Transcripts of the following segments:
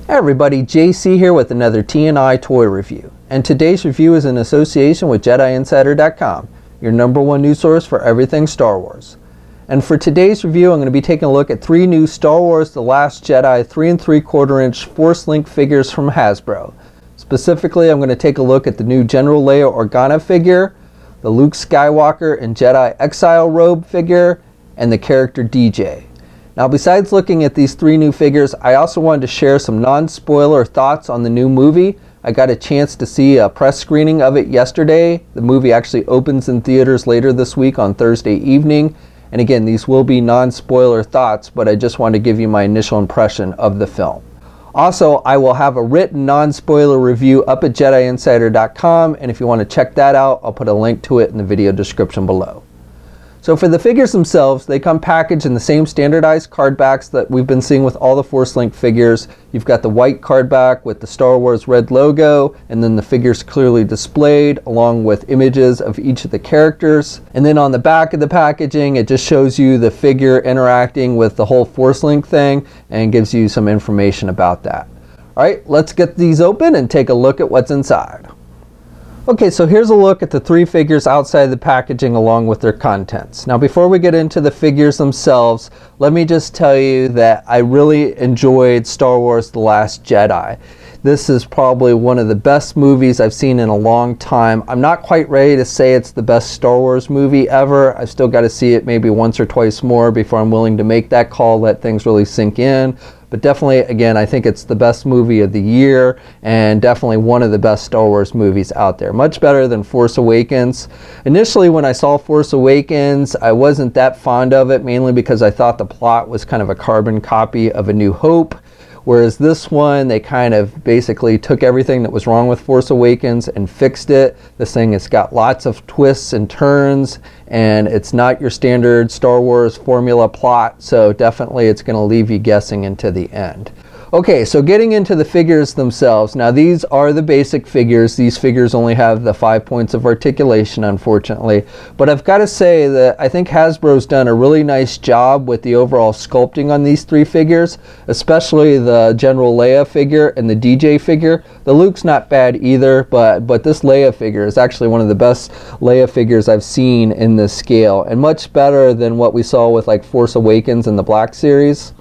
Hey everybody, JC here with another TNI toy review. And today's review is in association with JediInsider.com, your #1 news source for everything Star Wars. And for today's review, I'm going to be taking a look at 3 new Star Wars The Last Jedi 3 3/4 inch Force Link figures from Hasbro. Specifically, I'm going to take a look at the new General Leia Organa figure, the Luke Skywalker and Jedi Exile robe figure, and the character DJ. Now, besides looking at these 3 new figures, I also wanted to share some non-spoiler thoughts on the new movie. I got a chance to see a press screening of it yesterday. The movie actually opens in theaters later this week on Thursday evening. And again, these will be non-spoiler thoughts, but I just wanted to give you my initial impression of the film. Also, I will have a written non-spoiler review up at JediInsider.com, and if you want to check that out, I'll put a link to it in the video description below. So for the figures themselves, they come packaged in the same standardized card backs that we've been seeing with all the Force Link figures. You've got the white card back with the Star Wars red logo, and then the figures clearly displayed along with images of each of the characters. And then on the back of the packaging, it just shows you the figure interacting with the whole Force Link thing and gives you some information about that. All right, let's get these open and take a look at what's inside. Okay, so here's a look at the 3 figures outside the packaging along with their contents. Now, before we get into the figures themselves, let me just tell you that I really enjoyed Star Wars The Last Jedi. This is probably one of the best movies I've seen in a long time. I'm not quite ready to say it's the best Star Wars movie ever. I've still got to see it maybe once or twice more before I'm willing to make that call, let things really sink in. But definitely, again, I think it's the best movie of the year and definitely one of the best Star Wars movies out there. Much better than Force Awakens. Initially, when I saw Force Awakens, I wasn't that fond of it, mainly because I thought the plot was kind of a carbon copy of A New Hope. Whereas this one, they kind of basically took everything that was wrong with Force Awakens and fixed it. This thing has got lots of twists and turns, and it's not your standard Star Wars formula plot, so definitely it's going to leave you guessing into the end. Okay, so getting into the figures themselves. Now, these are the basic figures. These figures only have the 5 points of articulation, unfortunately. But I've got to say that I think Hasbro's done a really nice job with the overall sculpting on these 3 figures, especially the General Leia figure and the DJ figure. The Luke's not bad either, but this Leia figure is actually one of the best Leia figures I've seen in this scale, and much better than what we saw with like Force Awakens and the Black Series.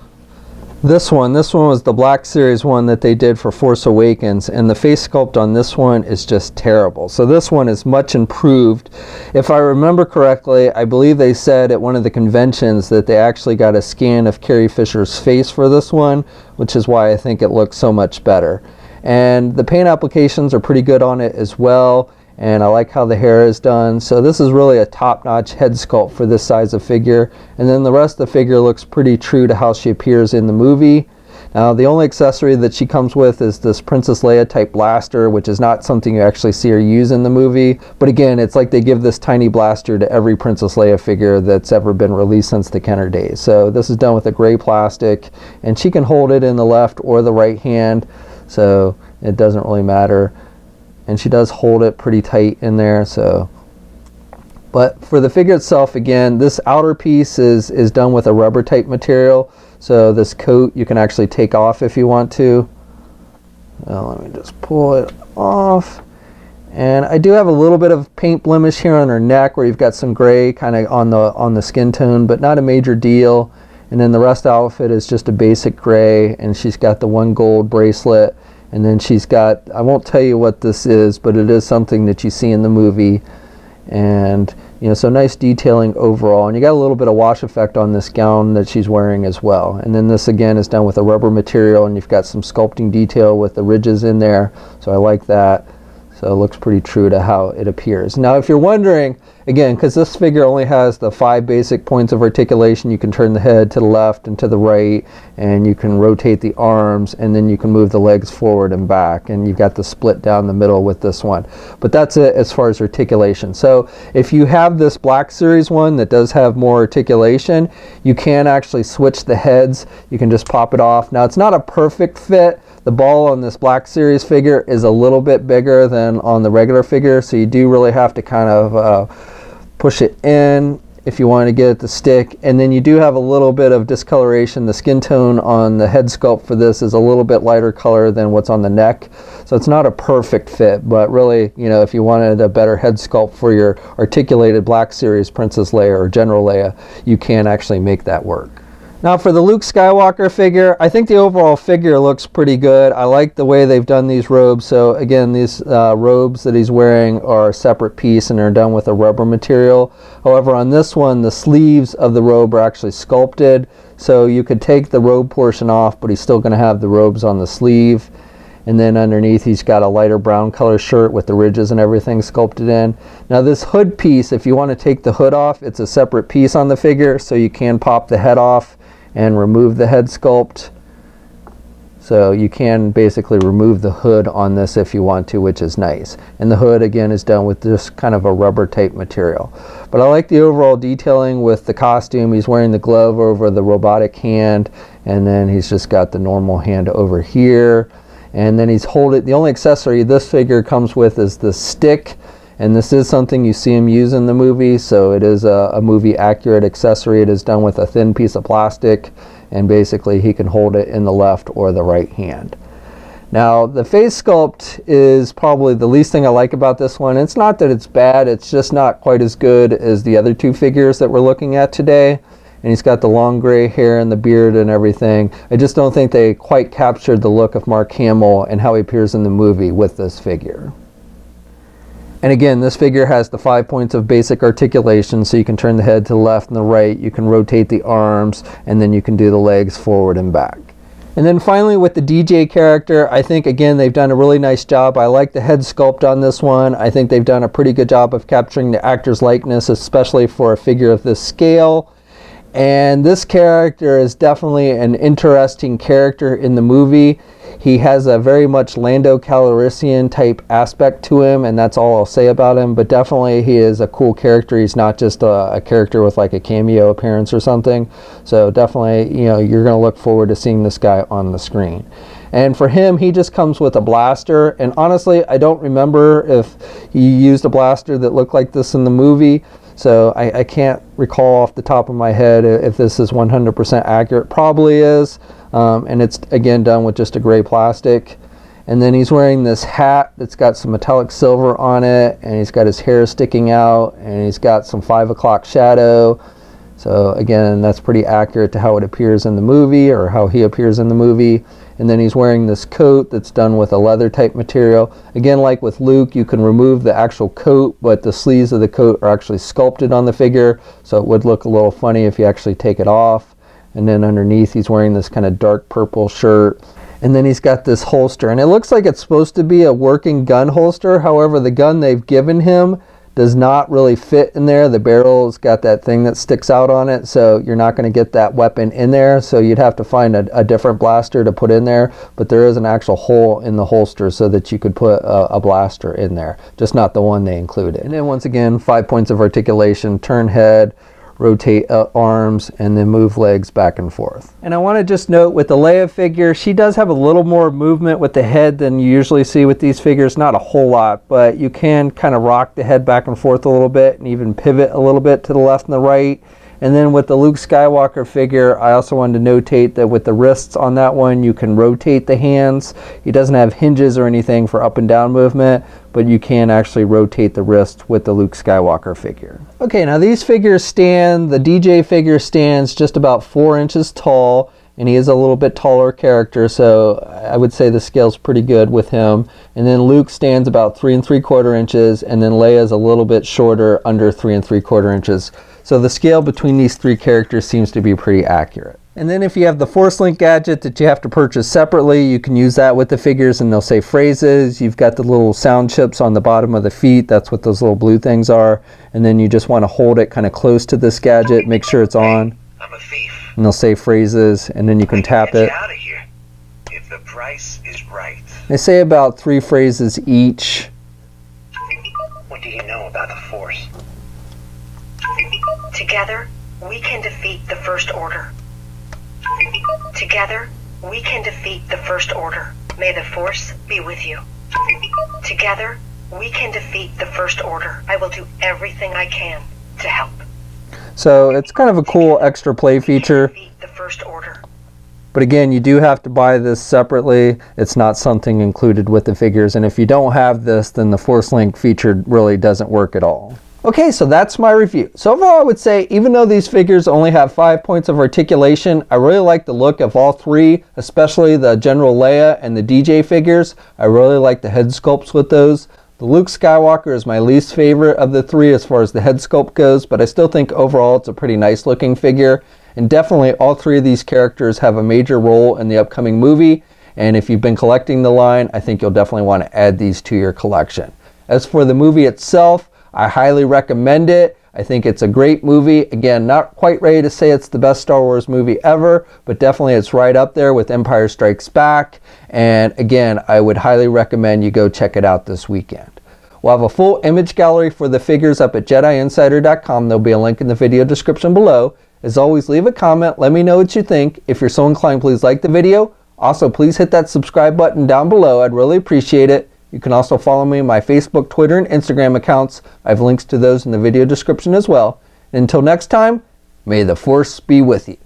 This one was the Black Series one that they did for Force Awakens, and the face sculpt on this one is just terrible. So this one is much improved. If I remember correctly, I believe they said at one of the conventions that they actually got a scan of Carrie Fisher's face for this one, which is why I think it looks so much better. And the paint applications are pretty good on it as well. And I like how the hair is done. So this is really a top-notch head sculpt for this size of figure. And then the rest of the figure looks pretty true to how she appears in the movie. Now, the only accessory that she comes with is this Princess Leia type blaster, which is not something you actually see her use in the movie. But again, it's like they give this tiny blaster to every Princess Leia figure that's ever been released since the Kenner days. So this is done with a gray plastic, and she can hold it in the left or the right hand, so it doesn't really matter. And she does hold it pretty tight in there. So, but for the figure itself, again, this outer piece is done with a rubber type material, so this coat you can actually take off if you want to. Now let me just pull it off. And I do have a little bit of paint blemish here on her neck where you've got some gray kind of on the skin tone, but not a major deal. And then the rest of the outfit is just a basic gray, and she's got the 1 gold bracelet. And then she's got, I won't tell you what this is, but it is something that you see in the movie. And, you know, so nice detailing overall. And you got a little bit of wash effect on this gown that she's wearing as well. And then this again is done with a rubber material, and you've got some sculpting detail with the ridges in there. So I like that. So it looks pretty true to how it appears. Now, if you're wondering, again, because this figure only has the 5 basic points of articulation, you can turn the head to the left and to the right, and you can rotate the arms, and then you can move the legs forward and back, and you've got the split down the middle with this one. But that's it as far as articulation. So if you have this Black Series one that does have more articulation, you can actually switch the heads. You can just pop it off. Now, it's not a perfect fit. The ball on this Black Series figure is a little bit bigger than on the regular figure, so you do really have to kind of push it in if you want to get it to stick. And then you do have a little bit of discoloration. The skin tone on the head sculpt for this is a little bit lighter color than what's on the neck. So it's not a perfect fit, but really, you know, if you wanted a better head sculpt for your articulated Black Series Princess Leia or General Leia, you can actually make that work. Now for the Luke Skywalker figure, I think the overall figure looks pretty good. I like the way they've done these robes. So again, these robes that he's wearing are a separate piece and are done with a rubber material. However, on this one, the sleeves of the robe are actually sculpted. So you could take the robe portion off, but he's still going to have the robes on the sleeve. And then underneath he's got a lighter brown color shirt with the ridges and everything sculpted in. Now this hood piece, if you want to take the hood off, it's a separate piece on the figure, so you can pop the head off and remove the head sculpt. So you can basically remove the hood on this if you want to, which is nice. And the hood again is done with this kind of a rubber type material. But I like the overall detailing with the costume. He's wearing the glove over the robotic hand, and then he's just got the normal hand over here. And then he's holding, the only accessory this figure comes with is the stick. And this is something you see him use in the movie, so it is a movie accurate accessory. It is done with a thin piece of plastic, and basically he can hold it in the left or the right hand. Now the face sculpt is probably the least thing I like about this one. It's not that it's bad, it's just not quite as good as the other two figures that we're looking at today. And he's got the long gray hair and the beard and everything. I just don't think they quite captured the look of Mark Hamill and how he appears in the movie with this figure. And again, this figure has the 5 points of basic articulation, so you can turn the head to the left and the right, you can rotate the arms, and then you can do the legs forward and back. And then finally with the DJ character, I think again they've done a really nice job. I like the head sculpt on this one. I think they've done a pretty good job of capturing the actor's likeness, especially for a figure of this scale. And this character is definitely an interesting character in the movie. He has a very much Lando Calrissian type aspect to him, and that's all I'll say about him. But definitely he is a cool character. He's not just a character with like a cameo appearance or something. So definitely, you know, you're going to look forward to seeing this guy on the screen. And for him, he just comes with a blaster. And honestly, I don't remember if he used a blaster that looked like this in the movie. So I can't recall off the top of my head if this is 100% accurate. Probably is. And it's again done with just a gray plastic. And then he's wearing this hat that's got some metallic silver on it, and he's got his hair sticking out, and he's got some 5 o'clock shadow. So again, that's pretty accurate to how it appears in the movie, or how he appears in the movie. And then he's wearing this coat that's done with a leather type material. Again, like with Luke, you can remove the actual coat, but the sleeves of the coat are actually sculpted on the figure, so it would look a little funny if you actually take it off. And then underneath he's wearing this kind of dark purple shirt. And then he's got this holster, and it looks like it's supposed to be a working gun holster. However, the gun they've given him does not really fit in there. The barrel's got that thing that sticks out on it, so you're not going to get that weapon in there. So you'd have to find a different blaster to put in there, but there is an actual hole in the holster so that you could put a blaster in there, just not the one they included. And then once again, 5 points of articulation, turn head, rotate arms, and then move legs back and forth. And I want to just note with the Leia figure, she does have a little more movement with the head than you usually see with these figures. Not a whole lot, but you can kind of rock the head back and forth a little bit and even pivot a little bit to the left and the right. And then with the Luke Skywalker figure, I also wanted to notate that with the wrists on that one, you can rotate the hands. He doesn't have hinges or anything for up and down movement, but you can actually rotate the wrist with the Luke Skywalker figure. Okay, now these figures stand, the DJ figure stands just about 4 inches tall, and he is a little bit taller character, so I would say the scale's pretty good with him. And then Luke stands about 3 3/4 inches, and then Leia's a little bit shorter, under 3 3/4 inches. So the scale between these three characters seems to be pretty accurate. And then if you have the Force Link gadget that you have to purchase separately, you can use that with the figures and they'll say phrases. You've got the little sound chips on the bottom of the feet. That's what those little blue things are. And then you just want to hold it kind of close to this gadget, make sure it's on. I'm a thief. And they'll say phrases, and then you can tap it. Get out of here if the price is right. They say about 3 phrases each. What do you know about the Force? Together, we can defeat the First Order. Together, we can defeat the First Order. May the Force be with you. Together, we can defeat the First Order. I will do everything I can to help. So it's kind of a cool extra play feature. Defeat the First Order. But again, you do have to buy this separately. It's not something included with the figures. And if you don't have this, then the Force Link feature really doesn't work at all. Okay, so that's my review. So overall, I would say, even though these figures only have 5 points of articulation, I really like the look of all three, especially the General Leia and the DJ figures. I really like the head sculpts with those. The Luke Skywalker is my least favorite of the three as far as the head sculpt goes, but I still think overall it's a pretty nice looking figure. And definitely all three of these characters have a major role in the upcoming movie. And if you've been collecting the line, I think you'll definitely want to add these to your collection. As for the movie itself, I highly recommend it. I think it's a great movie. Again, not quite ready to say it's the best Star Wars movie ever, but definitely it's right up there with Empire Strikes Back. And again, I would highly recommend you go check it out this weekend. We'll have a full image gallery for the figures up at JediInsider.com. There'll be a link in the video description below. As always, leave a comment. Let me know what you think. If you're so inclined, please like the video. Also, please hit that subscribe button down below. I'd really appreciate it. You can also follow me on my Facebook, Twitter, and Instagram accounts. I have links to those in the video description as well. And until next time, may the Force be with you.